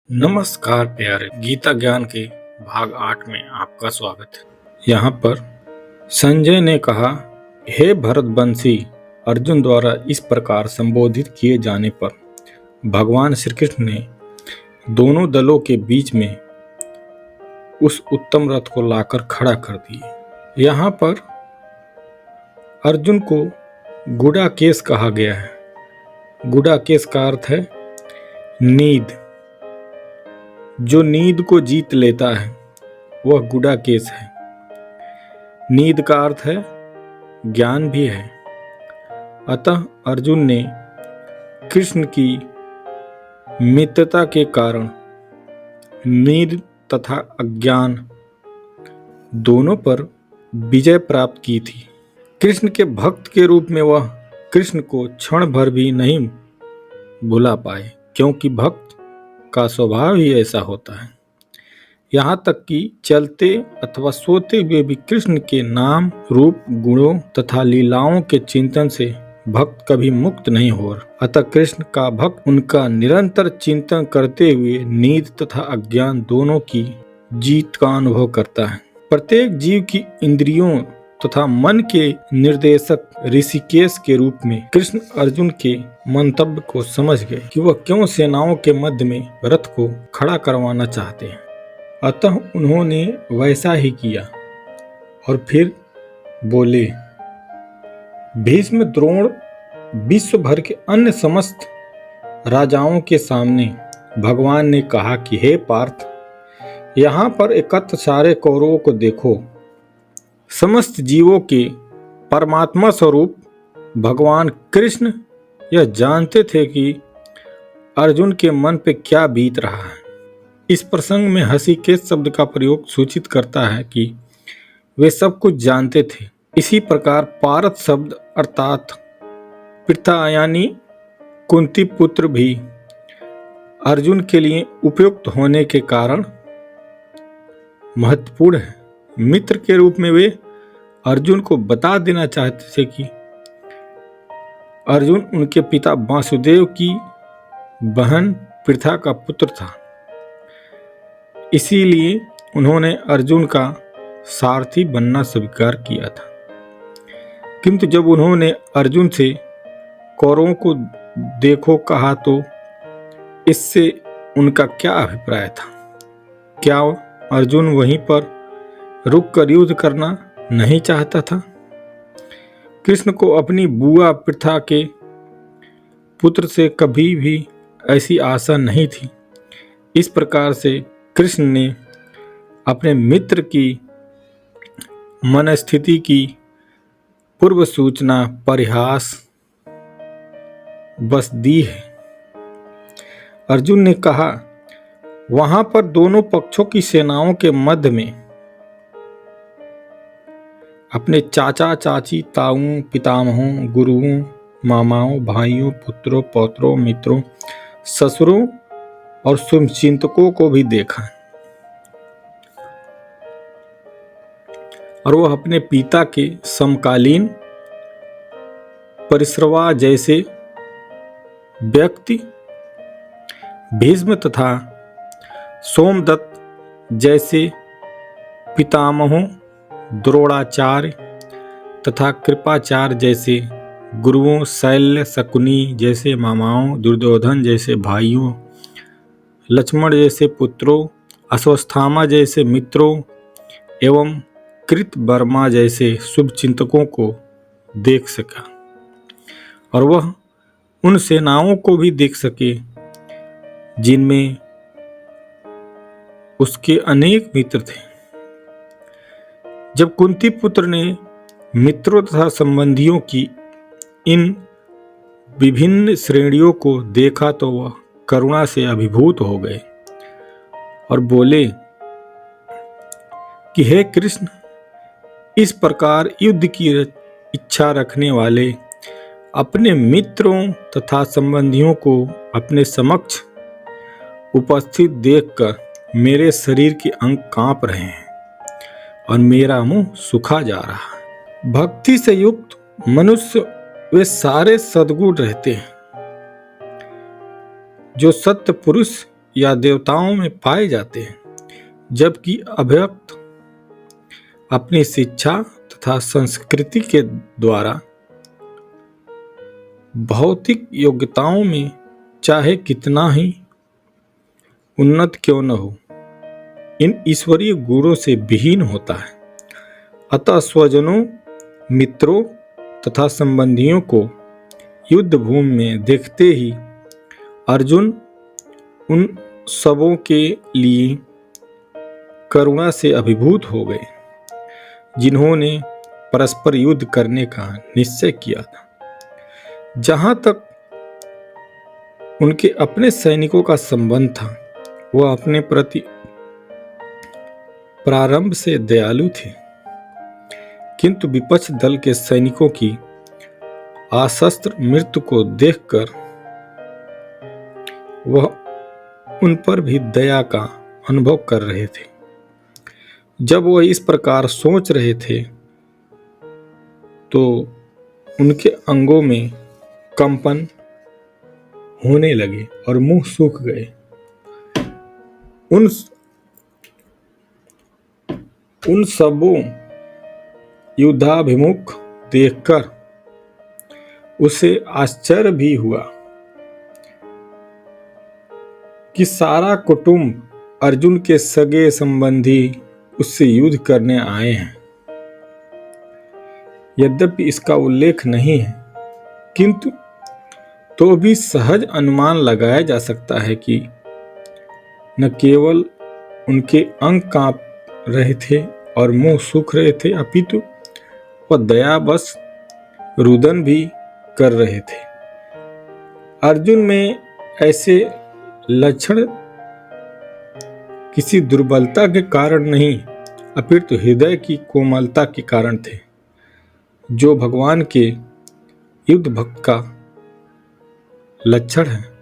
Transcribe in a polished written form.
नमस्कार प्यारे, गीता ज्ञान के भाग 8 में आपका स्वागत है। यहाँ पर संजय ने कहा, हे भरतवंशी, अर्जुन द्वारा इस प्रकार संबोधित किए जाने पर भगवान श्री कृष्ण ने दोनों दलों के बीच में उस उत्तम रथ को लाकर खड़ा कर दिए। यहाँ पर अर्जुन को गुडाकेश कहा गया है। गुडाकेश का अर्थ है नींद। जो नींद को जीत लेता है वह गुडाकेश है। नींद का अर्थ है ज्ञान भी है। अतः अर्जुन ने कृष्ण की मित्रता के कारण नींद तथा अज्ञान दोनों पर विजय प्राप्त की थी। कृष्ण के भक्त के रूप में वह कृष्ण को क्षण भर भी नहीं भुला पाए, क्योंकि भक्त का स्वभाव ही ऐसा होता है। यहाँ तक कि चलते अथवा सोते हुए भी कृष्ण के नाम, रूप, गुणों तथा लीलाओं के चिंतन से भक्त कभी मुक्त नहीं हो। अतः कृष्ण का भक्त उनका निरंतर चिंतन करते हुए नींद तथा अज्ञान दोनों की जीत का अनुभव करता है। प्रत्येक जीव की इंद्रियों तथा मन के निर्देशक ऋषिकेश के रूप में कृष्ण अर्जुन के मंतव्य को समझ गए कि वह क्यों सेनाओं के मध्य में रथ को खड़ा करवाना चाहते हैं। अतः उन्होंने वैसा ही किया और फिर बोले, भीष्म, द्रोण, विश्व भर के अन्य समस्त राजाओं के सामने भगवान ने कहा कि हे पार्थ, यहाँ पर एकत्र सारे कौरवों को देखो। समस्त जीवों के परमात्मा स्वरूप भगवान कृष्ण यह जानते थे कि अर्जुन के मन पे क्या बीत रहा है। इस प्रसंग में हसीकेश शब्द का प्रयोग सूचित करता है कि वे सब कुछ जानते थे। इसी प्रकार पारत शब्द अर्थात पृथा यानी कुंती पुत्र भी अर्जुन के लिए उपयुक्त होने के कारण महत्वपूर्ण है। मित्र के रूप में वे अर्जुन को बता देना चाहते थे कि अर्जुन उनके पिता वासुदेव की बहन पृथा का पुत्र था। इसीलिए उन्होंने अर्जुन का सारथी बनना स्वीकार किया था। किंतु जब उन्होंने अर्जुन से कौरवों को देखो कहा तो इससे उनका क्या अभिप्राय था? क्या अर्जुन वहीं पर रुककर युद्ध करना नहीं चाहता था? कृष्ण को अपनी बुआ पृथा के पुत्र से कभी भी ऐसी आशा नहीं थी। इस प्रकार से कृष्ण ने अपने मित्र की मनस्थिति की पूर्व सूचना परिहास बस दी है। अर्जुन ने कहा, वहां पर दोनों पक्षों की सेनाओं के मध्य में अपने चाचा चाची, ताऊओं, पितामहों, गुरुओं, मामाओं, भाइयों, पुत्रों, पौत्रों, मित्रों, ससुरों और शुभचिंतकों को भी देखा और वह अपने पिता के समकालीन परिश्रवा जैसे व्यक्ति भीष्म तथा सोमदत्त जैसे पितामहों, द्रोणाचार्य तथा कृपाचार्य जैसे गुरुओं, शैल्य, शकुनी जैसे मामाओं, दुर्योधन जैसे भाइयों, लक्ष्मण जैसे पुत्रों, अश्वत्थामा जैसे मित्रों एवं कृतवर्मा जैसे शुभचिंतकों को देख सका और वह उन सेनाओं को भी देख सके जिनमें उसके अनेक मित्र थे। जब कुंती पुत्र ने मित्रों तथा संबंधियों की इन विभिन्न श्रेणियों को देखा तो वह करुणा से अभिभूत हो गए और बोले कि हे कृष्ण, इस प्रकार युद्ध की इच्छा रखने वाले अपने मित्रों तथा संबंधियों को अपने समक्ष उपस्थित देखकर मेरे शरीर के अंग कांप रहे हैं और मेरा मुंह सूखा जा रहा है। भक्ति से युक्त मनुष्य वे सारे सद्गुण रहते हैं जो सत्य पुरुष या देवताओं में पाए जाते हैं, जबकि अव्यक्त अपनी शिक्षा तथा संस्कृति के द्वारा भौतिक योग्यताओं में चाहे कितना ही उन्नत क्यों न हो, इन ईश्वरीय गुणों से विहीन होता है। अतः स्वजनों, मित्रों तथा संबंधियों को युद्ध भूमि में देखते ही अर्जुन उन सबों के लिए करुणा से अभिभूत हो गए, जिन्होंने परस्पर युद्ध करने का निश्चय किया था। जहां तक उनके अपने सैनिकों का संबंध था, वह अपने प्रति प्रारंभ से दयालु थे, किंतु विपक्ष दल के सैनिकों की आशस्त्र मृत्यु को देखकर वह उन पर भी दया का अनुभव कर रहे थे। जब वह इस प्रकार सोच रहे थे तो उनके अंगों में कंपन होने लगे और मुंह सूख गए। उन सबों युद्धाभिमुख देखकर उसे आश्चर्य भी हुआ कि सारा कुटुंब अर्जुन के सगे संबंधी उससे युद्ध करने आए हैं। यद्यपि इसका उल्लेख नहीं है, किंतु तो भी सहज अनुमान लगाया जा सकता है कि न केवल उनके अंग कांप रहे थे और मुंह सूख रहे थे, अपितु वह दयावश रुदन भी कर रहे थे। अर्जुन में ऐसे लक्षण किसी दुर्बलता के कारण नहीं, अपितु हृदय की कोमलता के कारण थे, जो भगवान के युद्ध भक्त का लक्षण है।